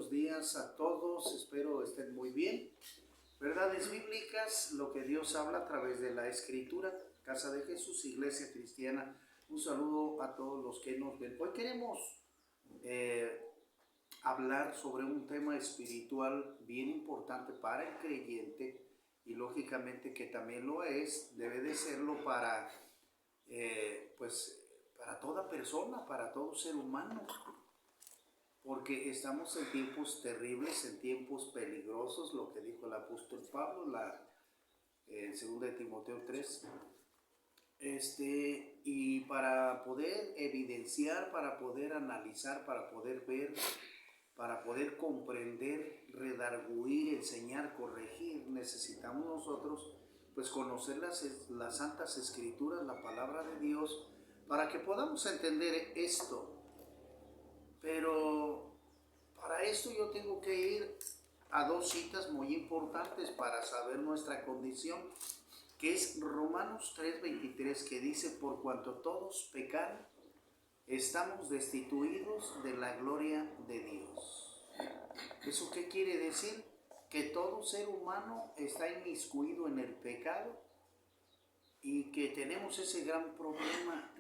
buenos días a todos, espero estén muy bien. Verdades bíblicas, lo que Dios habla a través de la Escritura, Casa de Jesús, Iglesia Cristiana. Un saludo a todos los que nos ven. Hoy queremos hablar sobre un tema espiritual bien importante para el creyente y lógicamente que también lo es, debe de serlo para, para toda persona, para todo ser humano. Porque estamos en tiempos terribles, en tiempos peligrosos, lo que dijo el apóstol Pablo en 2 de Timoteo 3. Y para poder evidenciar, para poder analizar, para poder ver, para poder comprender, redarguir, enseñar, corregir, necesitamos nosotros pues conocer las santas escrituras, la palabra de Dios, para que podamos entender esto. Pero para esto yo tengo que ir a dos citas muy importantes para saber nuestra condición, que es Romanos 3:23, que dice: por cuanto todos pecaron, estamos destituidos de la gloria de Dios. ¿Eso qué quiere decir? Que todo ser humano está inmiscuido en el pecado y que tenemos ese gran problema.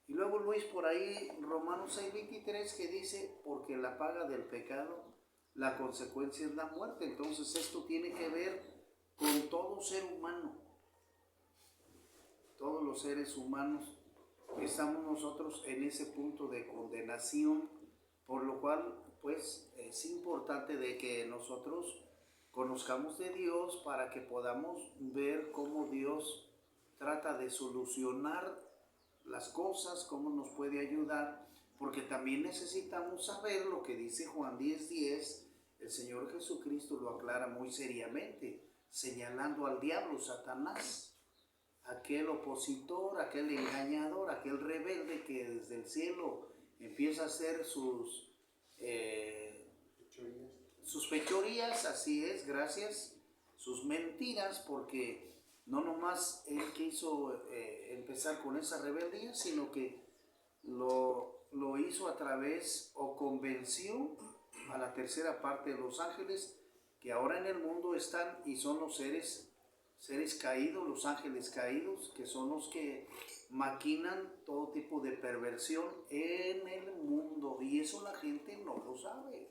Y luego Luis por ahí, Romanos 6:23, que dice: porque la paga del pecado, la consecuencia es la muerte. Entonces esto tiene que ver con todo ser humano. Todos los seres humanos estamos nosotros en ese punto de condenación, por lo cual pues es importante de que nosotros conozcamos de Dios para que podamos ver cómo Dios trata de solucionar las cosas, cómo nos puede ayudar, porque también necesitamos saber lo que dice Juan 10:10. El Señor Jesucristo lo aclara muy seriamente, señalando al diablo, Satanás, aquel opositor, aquel engañador, aquel rebelde que desde el cielo empieza a hacer sus fechorías, así es, gracias, sus mentiras, porque no nomás él quiso empezar con esa rebeldía, sino que lo hizo a través o convenció a la tercera parte de los ángeles que ahora en el mundo están y son los seres caídos, los ángeles caídos, que son los que maquinan todo tipo de perversión en el mundo, y eso la gente no lo sabe.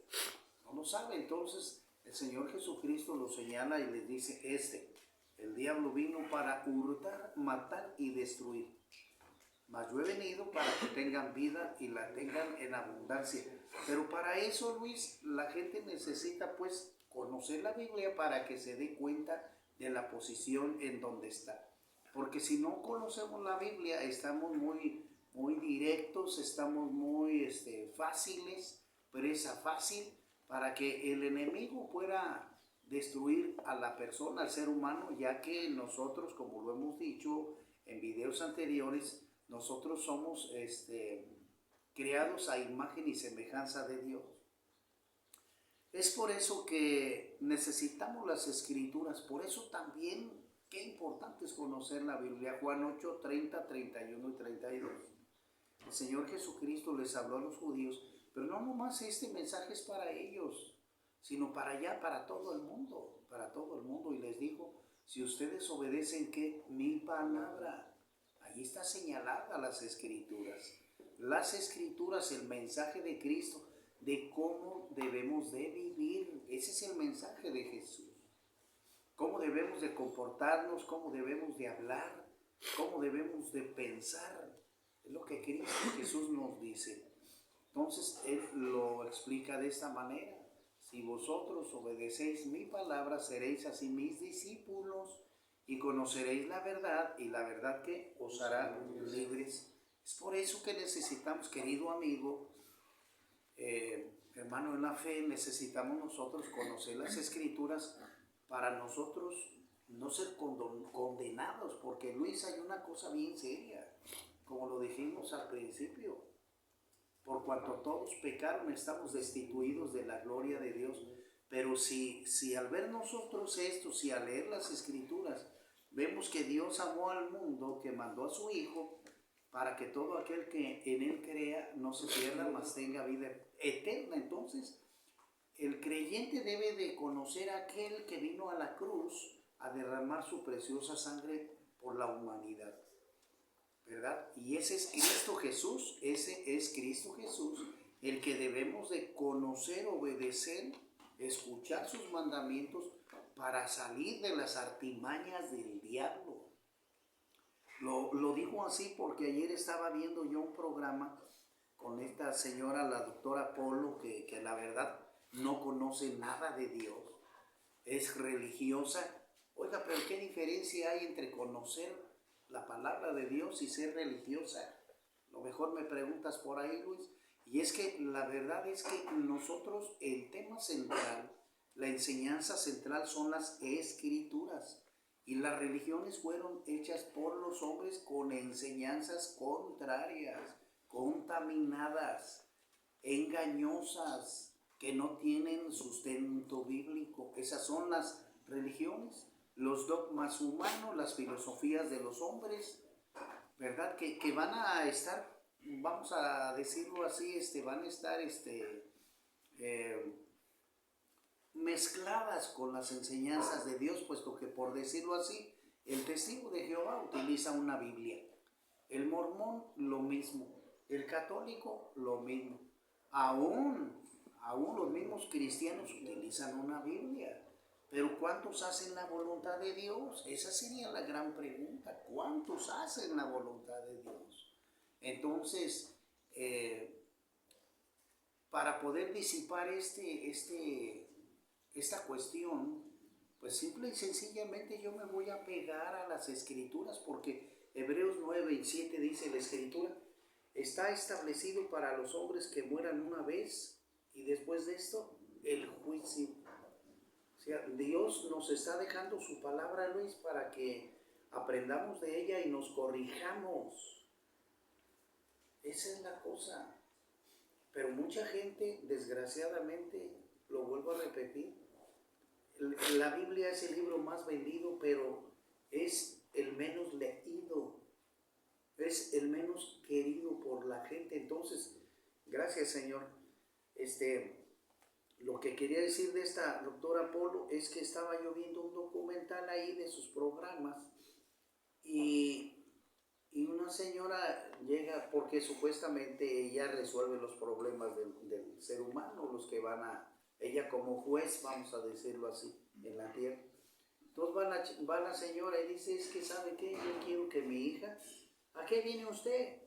Entonces el Señor Jesucristo lo señala y les dice: el diablo vino para hurtar, matar y destruir, mas yo he venido para que tengan vida y la tengan en abundancia. Pero para eso, Luis, la gente necesita pues conocer la Biblia para que se dé cuenta de la posición en donde está. Porque si no conocemos la Biblia, estamos muy directos, estamos muy fáciles, presa fácil, para que el enemigo pueda destruir a la persona, al ser humano, ya que nosotros, como lo hemos dicho en videos anteriores, nosotros somos creados a imagen y semejanza de Dios. Es por eso que necesitamos las escrituras, por eso también qué importante es conocer la Biblia. Juan 8, 30, 31 y 32. El Señor Jesucristo les habló a los judíos, pero no nomás este mensaje es para ellos, sino para allá, para todo el mundo, y les dijo: si ustedes obedecen, ¿qué? Mi palabra. Ahí está señalada las escrituras, el mensaje de Cristo, de cómo debemos de vivir. Ese es el mensaje de Jesús. Cómo debemos de comportarnos, cómo debemos de hablar, cómo debemos de pensar. Es lo que Cristo Jesús nos dice. Entonces Él lo explica de esta manera: si vosotros obedecéis mi palabra, seréis así mis discípulos y conoceréis la verdad, y la verdad que os hará libres. Es por eso que necesitamos, querido amigo, hermano en la fe, necesitamos nosotros conocer las escrituras para nosotros no ser condenados, porque Luis, hay una cosa bien seria, como lo dijimos al principio: por cuanto todos pecaron, estamos destituidos de la gloria de Dios. Pero si al ver nosotros esto, si al leer las escrituras vemos que Dios amó al mundo, que mandó a su Hijo para que todo aquel que en Él crea no se pierda, mas tenga vida eterna, entonces el creyente debe de conocer a aquel que vino a la cruz a derramar su preciosa sangre por la humanidad, ¿verdad? Y ese es Cristo Jesús, ese es Cristo Jesús, el que debemos de conocer, obedecer, escuchar sus mandamientos para salir de las artimañas del diablo. Lo digo así porque ayer estaba viendo yo un programa con esta señora, la doctora Polo, que la verdad no conoce nada de Dios, es religiosa. Oiga, pero ¿qué diferencia hay entre conocer la palabra de Dios y ser religiosa? Lo mejor me preguntas por ahí, Luis. Y es que la verdad es que nosotros, el tema central, la enseñanza central son las escrituras. Y las religiones fueron hechas por los hombres con enseñanzas contrarias, contaminadas, engañosas, que no tienen sustento bíblico. Esas son las religiones, los dogmas humanos, las filosofías de los hombres, ¿verdad? Que van a estar, vamos a decirlo así, van a estar mezcladas con las enseñanzas de Dios, puesto que, por decirlo así, el testigo de Jehová utiliza una Biblia, el mormón lo mismo, el católico lo mismo, aún los mismos cristianos utilizan una Biblia. Pero ¿cuántos hacen la voluntad de Dios? Esa sería la gran pregunta. ¿Cuántos hacen la voluntad de Dios? Entonces, para poder disipar esta cuestión, pues simple y sencillamente yo me voy a pegar a las Escrituras, porque Hebreos 9:7 dice la Escritura: está establecido para los hombres que mueran una vez y después de esto el juicio. O sea, Dios nos está dejando su palabra, Luis, para que aprendamos de ella y nos corrijamos. Esa es la cosa. Pero mucha gente, desgraciadamente, lo vuelvo a repetir, la Biblia es el libro más vendido, pero es el menos leído, es el menos querido por la gente. Entonces, gracias, Señor. Lo que quería decir de esta doctora Polo es que estaba yo viendo un documental ahí de sus programas y una señora llega, porque supuestamente ella resuelve los problemas del ser humano, los que van ella como juez, vamos a decirlo así, en la tierra. Entonces va la señora y dice: es que ¿sabe qué? Yo quiero que mi hija, ¿a qué viene usted?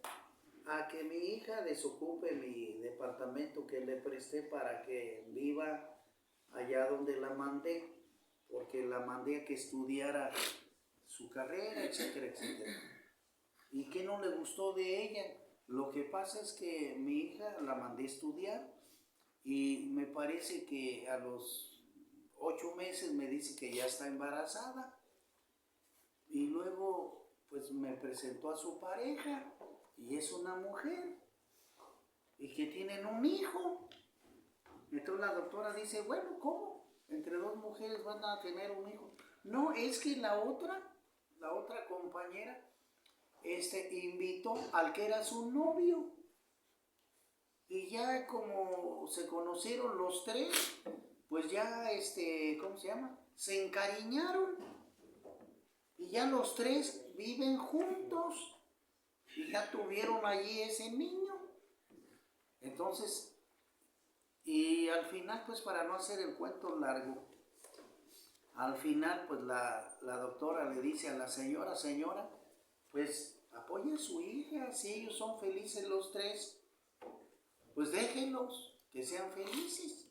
A que mi hija desocupe mi departamento que le presté para que viva allá donde la mandé, porque la mandé a que estudiara su carrera, etcétera, etcétera. ¿Y qué no le gustó de ella? Lo que pasa es que mi hija la mandé a estudiar y me parece que a los 8 meses me dice que ya está embarazada, y luego pues me presentó a su pareja y es una mujer y que tienen un hijo. Entonces la doctora dice: bueno, ¿cómo? Entre dos mujeres van a tener un hijo. No, es que la otra compañera invitó al que era su novio, y ya como se conocieron los tres, pues ya ¿cómo se llama? Se encariñaron y ya los tres viven juntos y ya tuvieron allí ese niño. Entonces, y al final, pues para no hacer el cuento largo, al final pues la doctora le dice a la señora, pues apoye a su hija, si ellos son felices los tres, pues déjenlos que sean felices.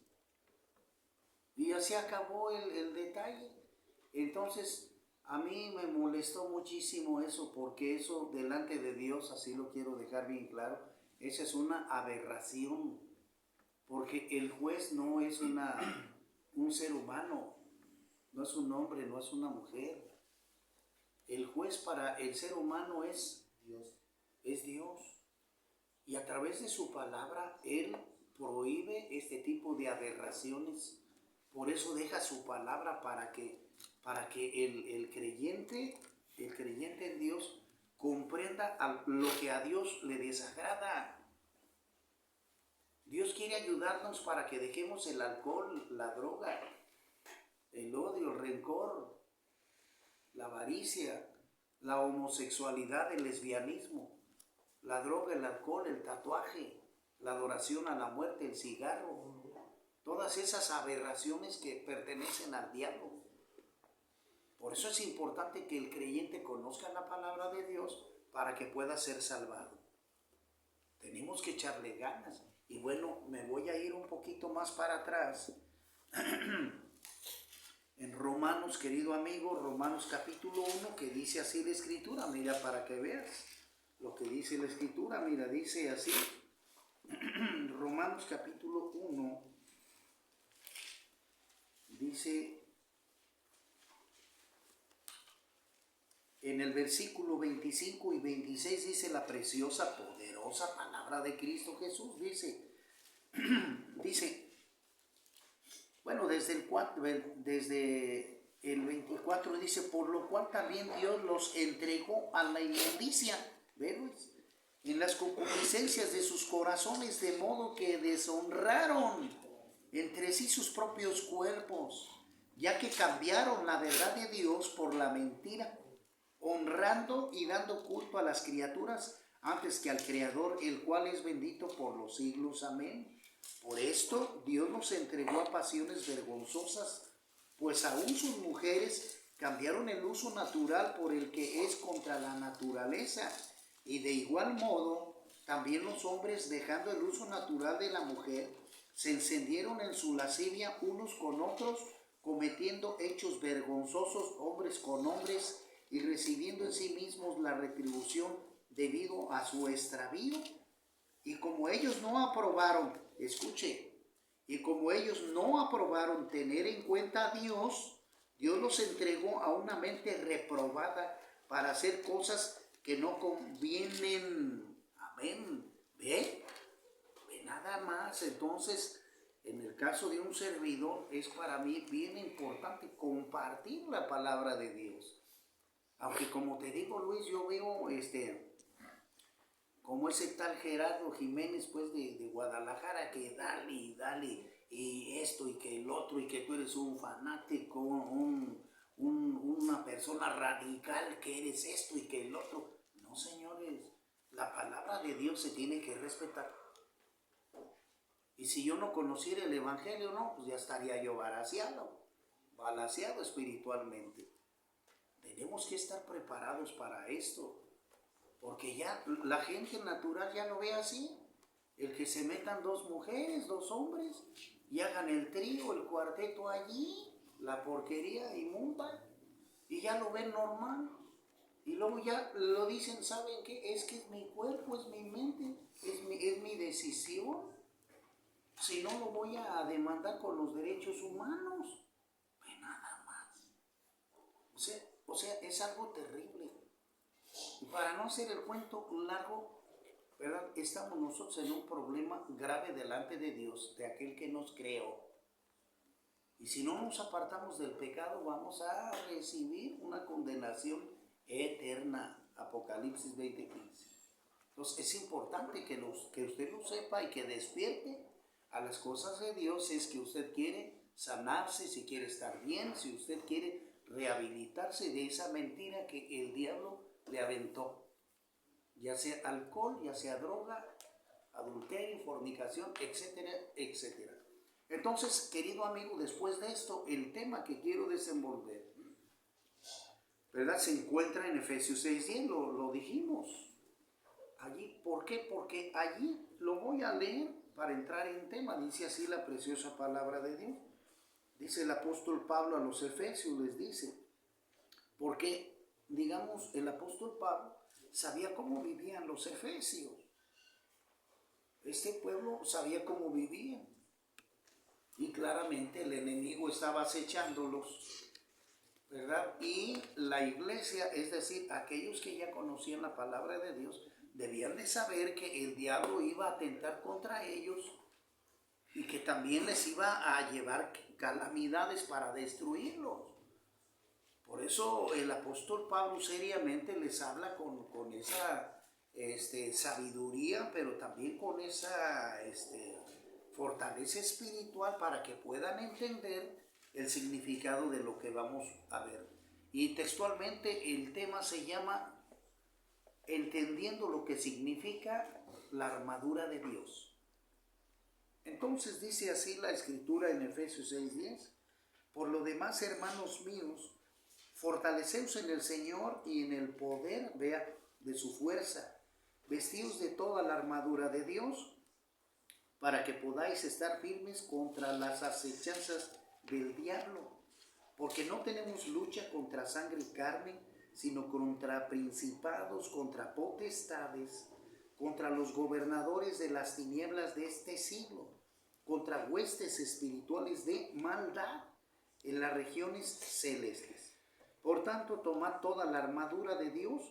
Y así acabó el detalle. Entonces, a mí me molestó muchísimo eso, porque eso delante de Dios, así lo quiero dejar bien claro, esa es una aberración, porque el juez no es un ser humano, no es un hombre, no es una mujer. El juez para el ser humano es Dios. Es Dios. Y a través de su palabra, Él prohíbe este tipo de aberraciones. Por eso deja su palabra para que el creyente en Dios comprenda lo que a Dios le desagrada. Dios quiere ayudarnos para que dejemos el alcohol, la droga, el odio, el rencor, la avaricia, la homosexualidad, el lesbianismo, la droga, el alcohol, el tatuaje, la adoración a la muerte, el cigarro, todas esas aberraciones que pertenecen al diablo. Por eso es importante que el creyente conozca la palabra de Dios para que pueda ser salvado. Tenemos que echarle ganas. Y bueno, me voy a ir un poquito más para atrás. En Romanos, querido amigo, Romanos capítulo 1, que dice así la Escritura. Mira, para que veas lo que dice la Escritura. Mira, dice así. Romanos capítulo 1, dice en el versículo 25 y 26, dice la preciosa, poderosa palabra de Cristo Jesús. Dice, bueno, desde el 24 dice, por lo cual también Dios los entregó a la inmundicia, ¿ves? En las concupiscencias de sus corazones, de modo que deshonraron entre sí sus propios cuerpos, ya que cambiaron la verdad de Dios por la mentira, honrando y dando culto a las criaturas antes que al Creador, el cual es bendito por los siglos. Amén. Por esto Dios nos entregó a pasiones vergonzosas, pues aún sus mujeres cambiaron el uso natural por el que es contra la naturaleza, y de igual modo también los hombres, dejando el uso natural de la mujer, se encendieron en su lascivia unos con otros, cometiendo hechos vergonzosos hombres con hombres, y recibiendo en sí mismos la retribución debido a su extravío. Y como ellos no aprobaron, escuche, y como ellos no aprobaron tener en cuenta a Dios, Dios los entregó a una mente reprobada para hacer cosas que no convienen. Amén. ¿Ve? Ve nada más. Entonces, en el caso de un servidor, es para mí bien importante compartir la palabra de Dios. Aunque como te digo, Luis, yo veo como ese tal Gerardo Jiménez, pues de Guadalajara, que dale y dale, y esto y que el otro, y que tú eres un fanático, una persona radical, que eres esto y que el otro. No, señores, la palabra de Dios se tiene que respetar. Y si yo no conociera el Evangelio, no, pues ya estaría yo balaseado espiritualmente. Tenemos que estar preparados para esto. Porque ya la gente natural ya lo ve así. El que se metan dos mujeres, dos hombres, y hagan el trío, el cuarteto allí, la porquería inmunda, y ya lo ven normal. Y luego ya lo dicen, ¿saben qué? Es que es mi cuerpo, es mi mente, es mi decisión. Si no, lo voy a demandar con los derechos humanos. Pues nada más. O sea, es algo terrible. Y para no hacer el cuento largo, ¿verdad? Estamos nosotros en un problema grave delante de Dios, de aquel que nos creó. Y si no nos apartamos del pecado, vamos a recibir una condenación eterna. Apocalipsis 20:15. Entonces es importante que usted lo sepa y que despierte a las cosas de Dios. Si es que usted quiere sanarse, si quiere estar bien, si usted quiere rehabilitarse de esa mentira que el diablo le aventó, ya sea alcohol, ya sea droga, adulterio, fornicación, etcétera, etcétera. Entonces, querido amigo, después de esto, el tema que quiero desenvolver, ¿verdad? Se encuentra en Efesios 6:10, lo dijimos. Allí, ¿por qué? Porque allí lo voy a leer para entrar en tema. Dice así la preciosa palabra de Dios. Dice el apóstol Pablo a los Efesios, les dice, porque, digamos, el apóstol Pablo sabía cómo vivían los efesios. Este pueblo sabía cómo vivían. Y claramente el enemigo estaba acechándolos, ¿verdad? Y la iglesia, es decir, aquellos que ya conocían la palabra de Dios, debían de saber que el diablo iba a atentar contra ellos y que también les iba a llevar calamidades para destruirlos. Por eso el apóstol Pablo seriamente les habla con esa sabiduría, pero también con esa fortaleza espiritual para que puedan entender el significado de lo que vamos a ver. Y textualmente el tema se llama entendiendo lo que significa la armadura de Dios. Entonces dice así la escritura en Efesios 6:10: por lo demás, hermanos míos, fortaleceos en el Señor y en el poder de su fuerza, vestidos de toda la armadura de Dios, para que podáis estar firmes contra las acechanzas del diablo, porque no tenemos lucha contra sangre y carne, sino contra principados, contra potestades, contra los gobernadores de las tinieblas de este siglo, contra huestes espirituales de maldad en las regiones celestes. Por tanto, tomad toda la armadura de Dios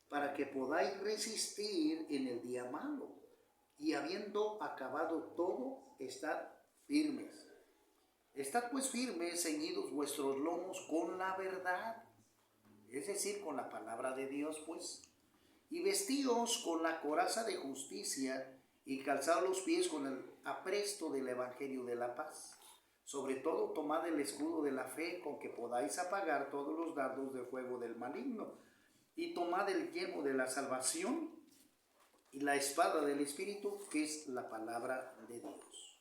para que podáis resistir en el día malo, y habiendo acabado todo, estad firmes. Estad pues firmes, ceñidos vuestros lomos con la verdad, es decir, con la palabra de Dios, pues, y vestíos con la coraza de justicia, y calzad los pies con el apresto del evangelio de la paz. Sobre todo, tomad el escudo de la fe, con que podáis apagar todos los dardos de fuego del maligno, y tomad el yelmo de la salvación y la espada del Espíritu, que es la palabra de Dios,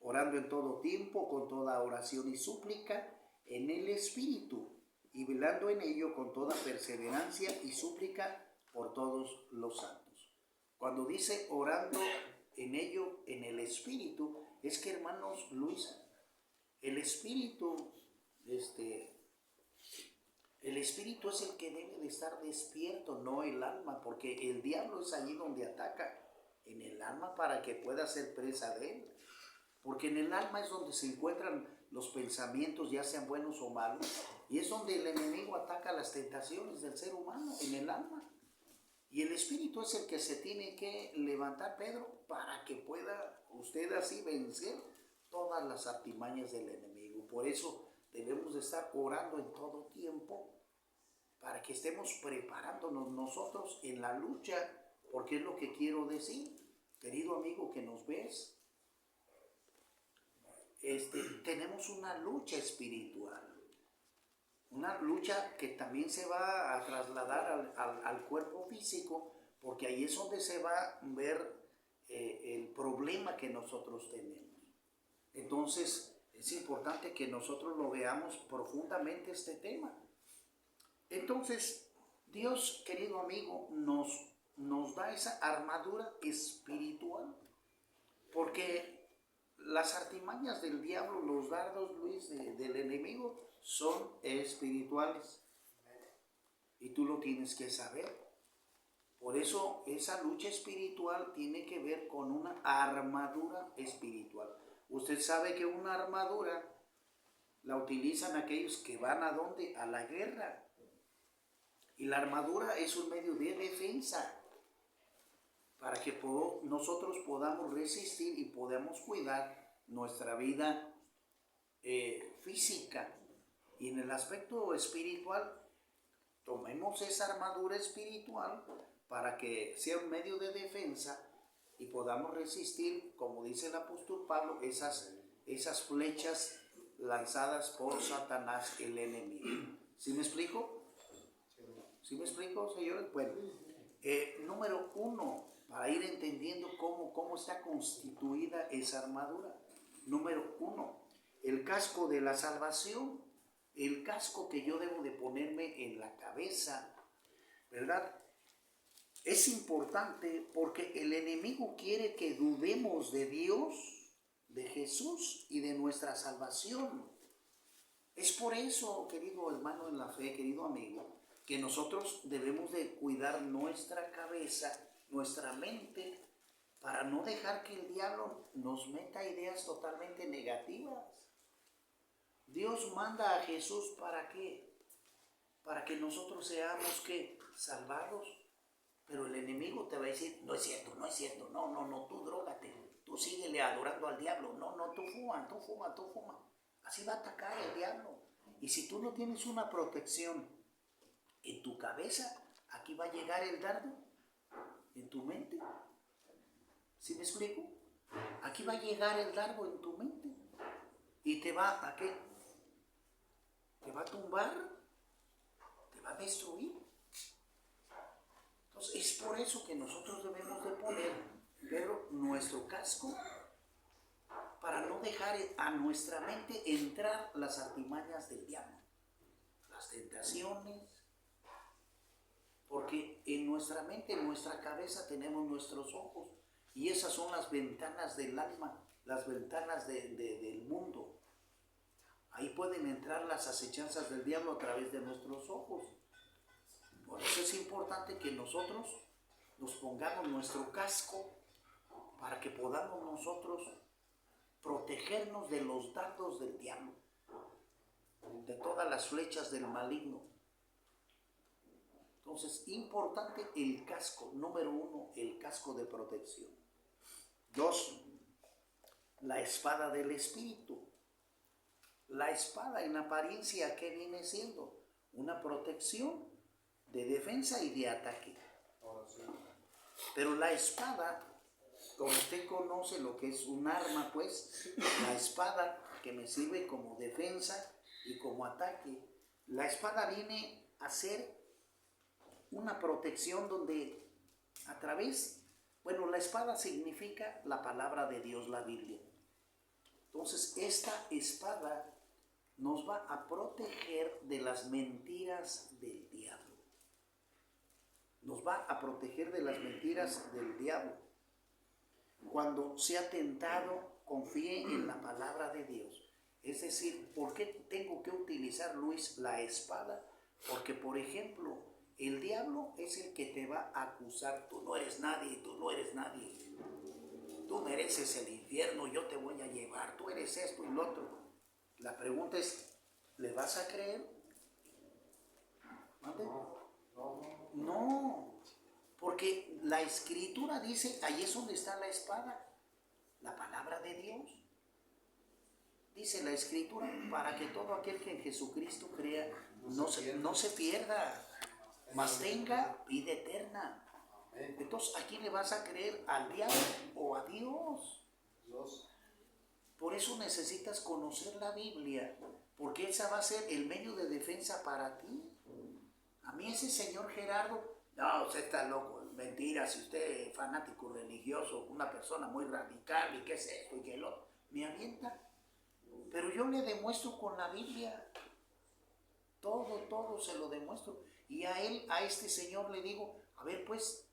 orando en todo tiempo con toda oración y súplica en el Espíritu, y velando en ello con toda perseverancia y súplica por todos los santos. Cuando dice orando en ello en el Espíritu, es que, hermanos Luisa, el Espíritu es el que debe de estar despierto, no el alma, porque el diablo es allí donde ataca, en el alma, para que pueda ser presa de él. Porque en el alma es donde se encuentran los pensamientos, ya sean buenos o malos, y es donde el enemigo ataca las tentaciones del ser humano, en el alma. Y el Espíritu es el que se tiene que levantar, Pedro, para que pueda usted así vencer todas las artimañas del enemigo. Por eso debemos de estar orando en todo tiempo, para que estemos preparándonos nosotros en la lucha, porque es lo que quiero decir, querido amigo que nos ves. Tenemos una lucha espiritual, una lucha que también se va a trasladar al cuerpo físico, porque ahí es donde se va a ver el problema que nosotros tenemos. Entonces es importante que nosotros lo veamos profundamente este tema. Entonces Dios, querido amigo, nos da esa armadura espiritual, porque las artimañas del diablo, los dardos, Luis, del enemigo, son espirituales. Y tú lo tienes que saber. Por eso esa lucha espiritual tiene que ver con una armadura espiritual. Usted sabe que una armadura la utilizan aquellos que van ¿a dónde? A la guerra. Y la armadura es un medio de defensa, para que nosotros podamos resistir y podamos cuidar nuestra vida física. Y en el aspecto espiritual, tomemos esa armadura espiritual para que sea un medio de defensa y podamos resistir, como dice el apóstol Pablo, esas flechas lanzadas por Satanás, el enemigo. ¿Sí me explico? ¿Sí me explico, señores? Bueno, número 1, para ir entendiendo cómo está constituida esa armadura. Número 1, el casco de la salvación, el casco que yo debo de ponerme en la cabeza, ¿verdad? Es importante porque el enemigo quiere que dudemos de Dios, de Jesús y de nuestra salvación. Es por eso, querido hermano en la fe, querido amigo, que nosotros debemos de cuidar nuestra cabeza, nuestra mente, para no dejar que el diablo nos meta ideas totalmente negativas. Dios manda a Jesús, ¿para qué? Para que nosotros seamos, ¿qué? Salvados. Pero el enemigo te va a decir, no es cierto, no es cierto, no, tú drógate, tú síguele adorando al diablo, no, tú fuma. Así va a atacar el diablo. Y si tú no tienes una protección en tu cabeza, aquí va a llegar el dardo, en tu mente. ¿Sí me explico? aquí va a llegar el dardo en tu mente y te va a ¿qué? Te va a tumbar, te va a destruir. Entonces es por eso que nosotros debemos de poner, pero nuestro casco, para no dejar a nuestra mente entrar las artimañas del diablo, las tentaciones, porque en nuestra mente, en nuestra cabeza tenemos nuestros ojos y esas son las ventanas del alma, las ventanas del mundo. Ahí pueden entrar las acechanzas del diablo a través de nuestros ojos. Por eso es importante que nosotros nos pongamos nuestro casco para que podamos nosotros protegernos de los dardos del diablo, de todas las flechas del maligno. Entonces, importante el casco. Número 1, el casco de protección. 2, la espada del Espíritu. La espada en apariencia, ¿qué viene siendo? Una protección de defensa y de ataque. Pero la espada, como usted conoce lo que es un arma, pues, la espada que me sirve como defensa y como ataque, la espada viene a ser una protección donde a través, la espada significa la palabra de Dios, la Biblia. Entonces, esta espada nos va a proteger de las mentiras del diablo. Nos va a proteger de las mentiras del diablo. Cuando sea tentado, confíe en la palabra de Dios. Es decir, ¿por qué tengo que utilizar, Luis, la espada? Porque, por ejemplo, el diablo es el que te va a acusar. Tú no eres nadie, tú no eres nadie. Tú mereces el infierno, yo te voy a llevar. Tú eres esto y lo otro. La pregunta es, ¿le vas a creer? ¿Mande? No, porque la Escritura dice, ahí es donde está la espada, la palabra de Dios. Dice la Escritura, para que todo aquel que en Jesucristo crea no se pierda, mas tenga vida eterna. Entonces, ¿a quién le vas a creer? ¿Al diablo o a Dios? Por eso necesitas conocer la Biblia, porque esa va a ser el medio de defensa para ti. A mí ese señor Gerardo, no, usted está loco, mentira, si usted es fanático religioso, una persona muy radical y qué es esto y qué lo otro, me avienta. Pero yo le demuestro con la Biblia, todo se lo demuestro. Y a este señor le digo, a ver pues,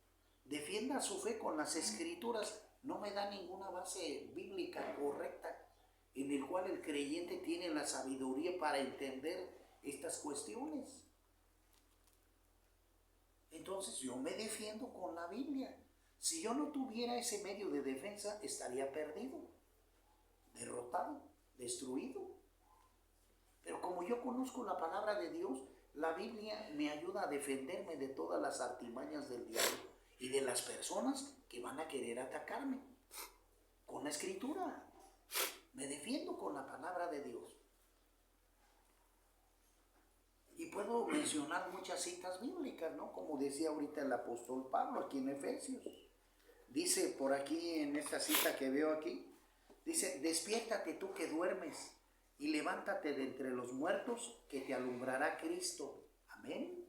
defienda su fe con las Escrituras. No me da ninguna base bíblica correcta en el cual el creyente tiene la sabiduría para entender estas cuestiones. Entonces yo me defiendo con la Biblia. Si yo no tuviera ese medio de defensa, estaría perdido, derrotado, destruido. Pero como yo conozco la palabra de Dios, la Biblia me ayuda a defenderme de todas las artimañas del diablo y de las personas que van a querer atacarme. Con la Escritura me defiendo con la palabra de Dios. Y puedo mencionar muchas citas bíblicas, ¿no? Como decía ahorita el apóstol Pablo aquí en Efesios. Dice por aquí en esta cita que veo aquí, dice, despiértate tú que duermes y levántate de entre los muertos que te alumbrará Cristo. Amén.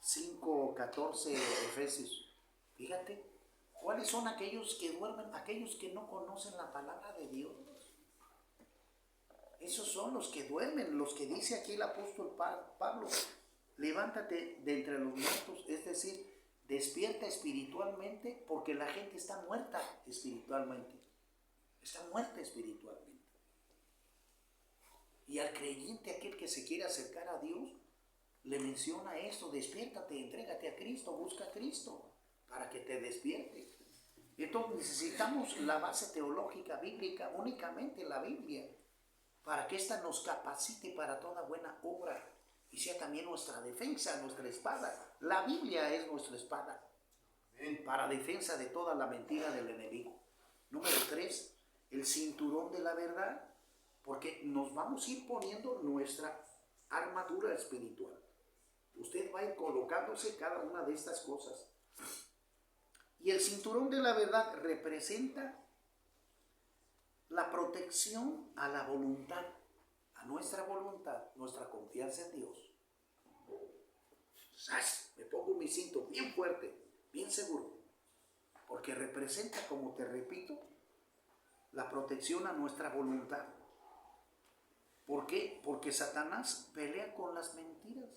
5:14 Efesios. Fíjate, ¿cuáles son aquellos que duermen? Aquellos que no conocen la palabra de Dios. Esos son los que duermen, los que dice aquí el apóstol Pablo. Levántate de entre los muertos, es decir, despierta espiritualmente, porque la gente está muerta espiritualmente. Está muerta espiritualmente. Y al creyente, aquel que se quiere acercar a Dios, le menciona esto: despiértate, entrégate a Cristo, busca a Cristo para que te despierte. Entonces necesitamos la base teológica bíblica, únicamente la Biblia, para que ésta nos capacite para toda buena obra y sea también nuestra defensa, nuestra espada. La Biblia es nuestra espada para defensa de toda la mentira del enemigo. Número 3, el cinturón de la verdad, porque nos vamos a ir poniendo nuestra armadura espiritual. Usted va a ir colocándose cada una de estas cosas. Y el cinturón de la verdad representa la protección a la voluntad, a nuestra voluntad, nuestra confianza en Dios. ¡Sas! Me pongo mi cinto bien fuerte, bien seguro, porque representa, como te repito, la protección a nuestra voluntad. ¿Por qué? Porque Satanás pelea con las mentiras.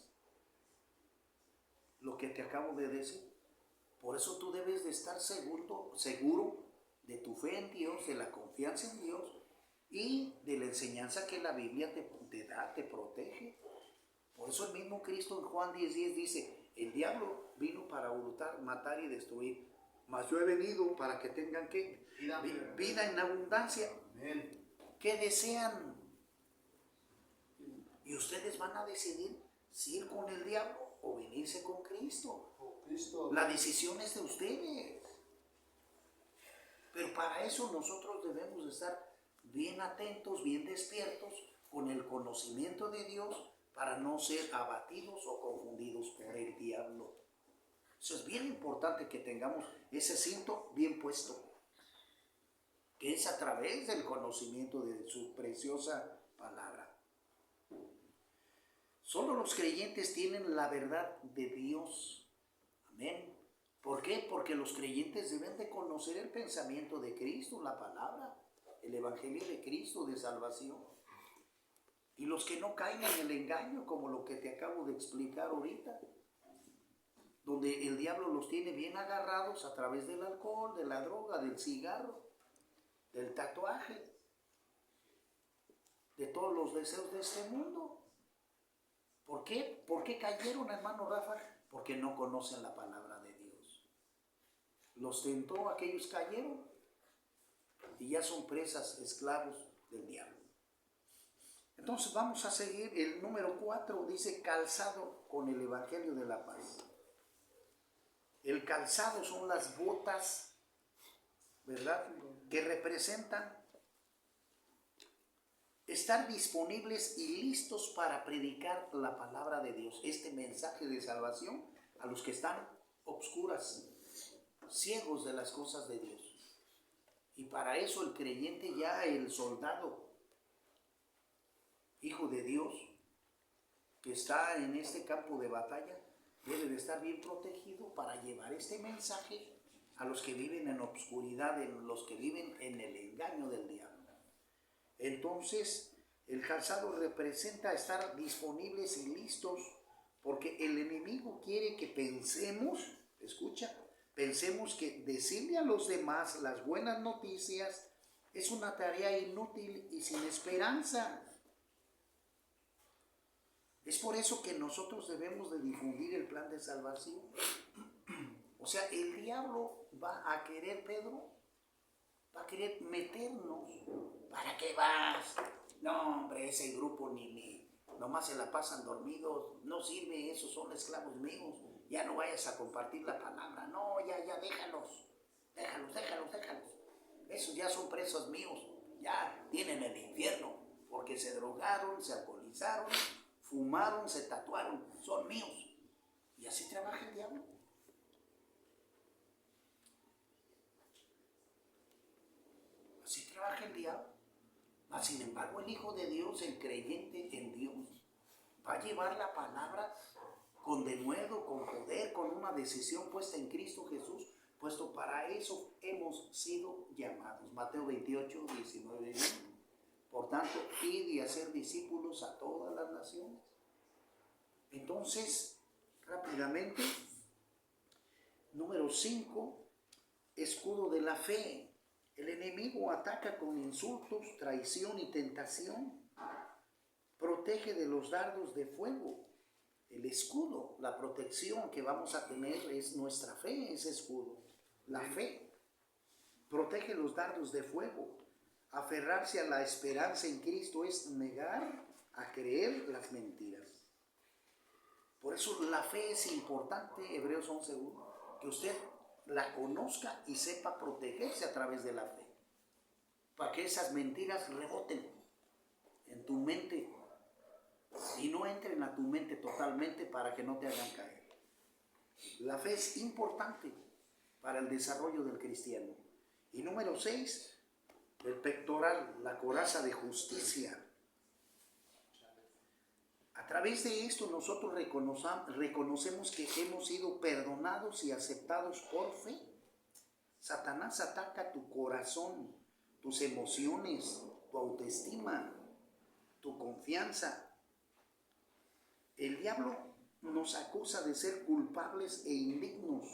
Lo que te acabo de decir. Por eso tú debes de estar seguro de tu fe en Dios, de la confianza en Dios y de la enseñanza que la Biblia te da, te protege. Por eso el mismo Cristo en Juan 10:10 dice, el diablo vino para hurtar, matar y destruir, mas yo he venido para que tengan ¿qué? Vida en abundancia. Amén. ¿Qué desean? Y ustedes van a decidir si ir con el diablo o venirse con Cristo. La decisión es de ustedes. Pero para eso nosotros debemos estar bien atentos, bien despiertos, con el conocimiento de Dios, para no ser abatidos o confundidos por el diablo. Eso es bien importante, que tengamos ese cinto bien puesto, que es a través del conocimiento de su preciosa palabra. Solo los creyentes tienen la verdad de Dios. Amén. ¿Por qué? Porque los creyentes deben de conocer el pensamiento de Cristo, la palabra, el evangelio de Cristo de salvación. Y los que no caen en el engaño, como lo que te acabo de explicar ahorita, donde el diablo los tiene bien agarrados a través del alcohol, de la droga, del cigarro, del tatuaje, de todos los deseos de este mundo. ¿Por qué? ¿Por qué cayeron, hermano Rafa? Porque no conocen la palabra de Dios. Los tentó, aquellos cayeron y ya son presas, esclavos del diablo. Entonces vamos a seguir. El número 4 dice calzado con el evangelio de la paz. El calzado son las botas, ¿verdad?, que representan estar disponibles y listos para predicar la palabra de Dios, este mensaje de salvación a los que están obscuras, ciegos de las cosas de Dios. Y para eso el creyente, ya el soldado, hijo de Dios, que está en este campo de batalla, debe de estar bien protegido para llevar este mensaje a los que viven en obscuridad, en los que viven en el engaño del diablo. Entonces, el calzado representa estar disponibles y listos, porque el enemigo quiere que pensemos, escucha, pensemos que decirle a los demás las buenas noticias es una tarea inútil y sin esperanza. Es por eso que nosotros debemos de difundir el plan de salvación. O sea, el diablo va a querer, Pedro, va a querer meternos. ¿Para qué vas? No, hombre, ese grupo nomás se la pasan dormidos, no sirve, esos son esclavos míos, ya no vayas a compartir la palabra. No, ya, déjalos. Esos ya son presos míos, ya tienen el infierno, porque se drogaron, se alcoholizaron, fumaron, se tatuaron, son míos. Y así trabaja el diablo. Así trabaja el diablo. Mas, sin embargo, el Hijo de Dios, el creyente en Dios, va a llevar la palabra con denuedo, con poder, con una decisión puesta en Cristo Jesús, puesto para eso hemos sido llamados. Mateo 28, 19 y 20. Por tanto, id y hacer discípulos a todas las naciones. Entonces, rápidamente, número 5, escudo de la fe. El enemigo ataca con insultos, traición y tentación. Protege de los dardos de fuego. El escudo, la protección que vamos a tener es nuestra fe, ese escudo. La fe protege los dardos de fuego. Aferrarse a la esperanza en Cristo es negar a creer las mentiras. Por eso la fe es importante, Hebreos 11:1, que usted la conozca y sepa protegerse a través de la fe, para que esas mentiras reboten en tu mente y no entren a tu mente totalmente, para que no te hagan caer. La fe es importante para el desarrollo del cristiano. Y número 6, el pectoral, la coraza de justicia. A través de esto nosotros reconocemos que hemos sido perdonados y aceptados por fe. Satanás ataca tu corazón, tus emociones, tu autoestima, tu confianza. El diablo nos acusa de ser culpables e indignos.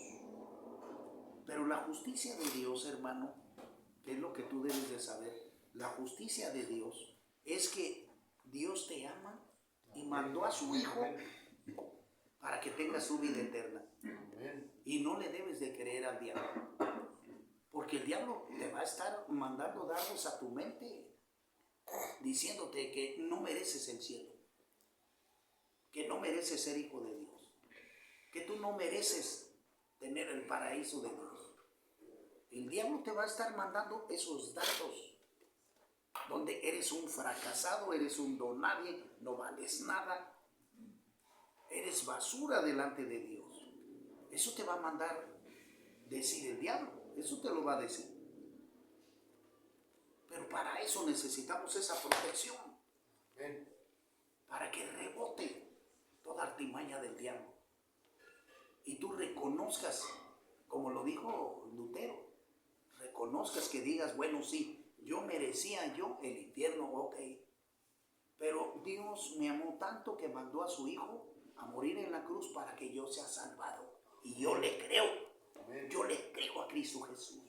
Pero la justicia de Dios, hermano, que es lo que tú debes de saber, la justicia de Dios es que Dios te ama y mandó a su Hijo para que tengas su vida eterna. Y no le debes de creer al diablo, porque el diablo te va a estar mandando dardos a tu mente, diciéndote que no mereces el cielo, que no mereces ser hijo de Dios, que tú no mereces tener el paraíso de Dios. El diablo te va a estar mandando esos datos, donde eres un fracasado, eres un don nadie, no vales nada, eres basura delante de Dios. Eso te va a mandar decir el diablo, eso te lo va a decir. Pero para eso necesitamos esa protección, para que rebote toda artimaña del diablo y tú reconozcas, como lo dijo Lutero, reconozcas, que digas, bueno, sí, yo merecía el infierno, ok, pero Dios me amó tanto que mandó a su Hijo a morir en la cruz para que yo sea salvado. Y yo le creo, yo le creo a Cristo Jesús.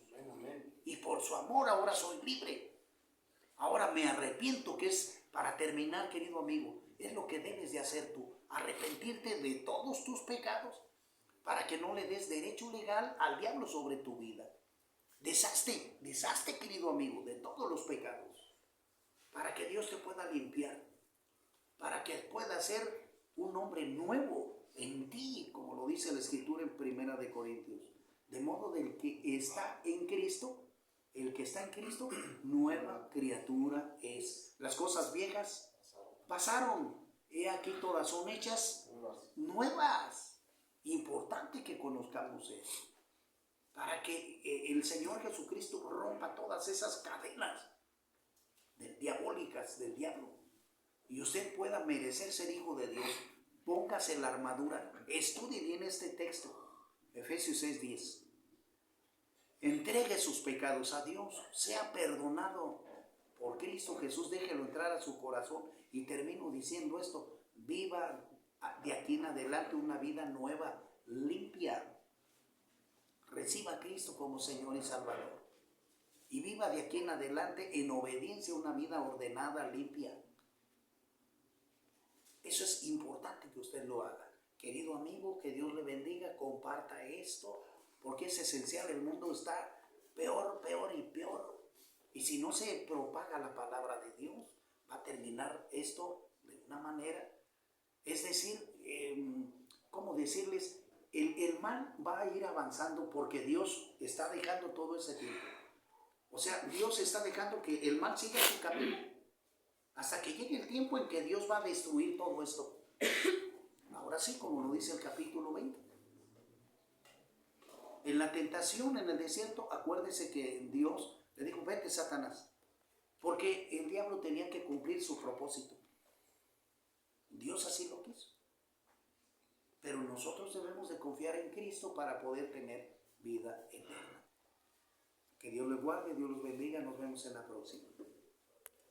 Y por su amor ahora soy libre. Ahora me arrepiento, que es, para terminar, querido amigo, es lo que debes de hacer tú, arrepentirte de todos tus pecados para que no le des derecho legal al diablo sobre tu vida. Deshazte, querido amigo, de todos los pecados, para que Dios te pueda limpiar, para que pueda ser un hombre nuevo en ti, como lo dice la Escritura en 1 de Corintios. De modo del que está en Cristo, el que está en Cristo, nueva criatura es. Las cosas viejas pasaron, he aquí todas son hechas nuevas. Importante que conozcamos eso, para que el Señor Jesucristo rompa todas esas cadenas diabólicas del diablo y usted pueda merecer ser hijo de Dios. Póngase la armadura, estudie bien este texto, Efesios 6:10. Entregue sus pecados a Dios, sea perdonado por Cristo Jesús, déjelo entrar a su corazón. Y termino diciendo esto: viva de aquí en adelante una vida nueva, limpia. Reciba a Cristo como Señor y Salvador. Y viva de aquí en adelante en obediencia una vida ordenada, limpia. Eso es importante que usted lo haga. Querido amigo, que Dios le bendiga, comparta esto, porque es esencial. El mundo está peor, peor y peor. Y si no se propaga la palabra de Dios, va a terminar esto de una manera. Es decir, ¿cómo decirles? El mal va a ir avanzando porque Dios está dejando todo ese tiempo. O sea, Dios está dejando que el mal siga su camino hasta que llegue el tiempo en que Dios va a destruir todo esto. Ahora sí, como lo dice el capítulo 20. En la tentación en el desierto, acuérdese que Dios le dijo: vete, Satanás, porque el diablo tenía que cumplir su propósito. Dios así lo quiso. Pero nosotros debemos de confiar en Cristo para poder tener vida eterna. Que Dios les guarde, Dios los bendiga, nos vemos en la próxima.